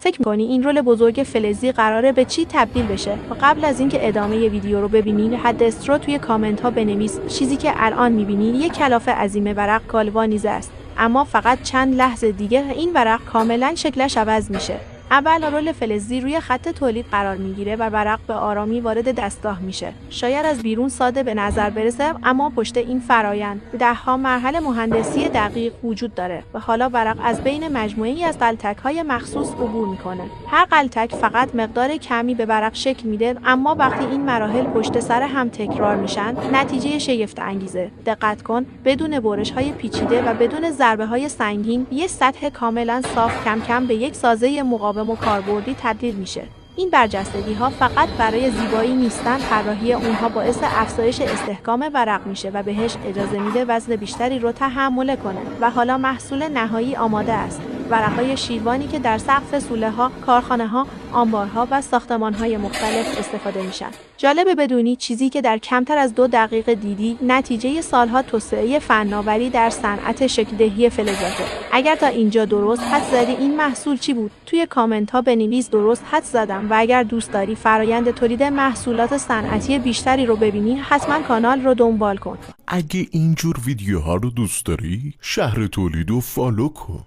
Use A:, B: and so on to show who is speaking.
A: فکر می‌کنی این رول بزرگ فلزی قراره به چی تبدیل بشه؟ و قبل از اینکه ادامه ویدیو رو ببینید، حدث رو توی کامنت ها بنویس. چیزی که الان می‌بینید یک کلافه عظیم ورق گالوانیزه است. اما فقط چند لحظه دیگه این ورق کاملا شکلش عوض میشه. اول رول فلزی روی خط تولید قرار میگیره و ورق به آرامی وارد دستگاه میشه. شاید از بیرون ساده به نظر برسه، اما پشت این فرایند ده‌ها مرحله مهندسی دقیق وجود داره و حالا ورق از بین مجموعه‌ای از غلطک‌های مخصوص عبور میکنه. هر غلطک فقط مقدار کمی به ورق شکل میده، اما وقتی این مراحل پشت سر هم تکرار میشن، نتیجه شگفت انگیزه. دقت کن، بدون برش‌های پیچیده و بدون ضربه‌های سنگین، یه سطح کاملا صاف کم کم به یک سازه مقاوم و کاربردی تبدیل میشه. این برجستگی ها فقط برای زیبایی نیستن، طراحی اونها باعث افزایش استحکام ورق میشه و بهش اجازه میده وزن بیشتری رو تحمل کنه. و حالا محصول نهایی آماده است. ورق‌های شیروانی که در سقف سوله‌ها، کارخانه‌ها، آنبارها و ساختمان‌های مختلف استفاده میشن. جالبه بدونی چیزی که در کمتر از 2 دقیقه دیدی نتیجه سالها توسعه فناوری در صنعت شکل‌دهی فلزاته. اگر تا اینجا درست حدس زدی این محصول چی بود؟ توی کامنت‌ها بنویس درست حدس زدم. و اگر دوست داری فرایند تولید محصولات صنعتی بیشتری رو ببینی، حتما کانال رو دنبال کن.
B: اگه اینجور ویدیوها رو دوست داری، شهر تولید رو فالو کن.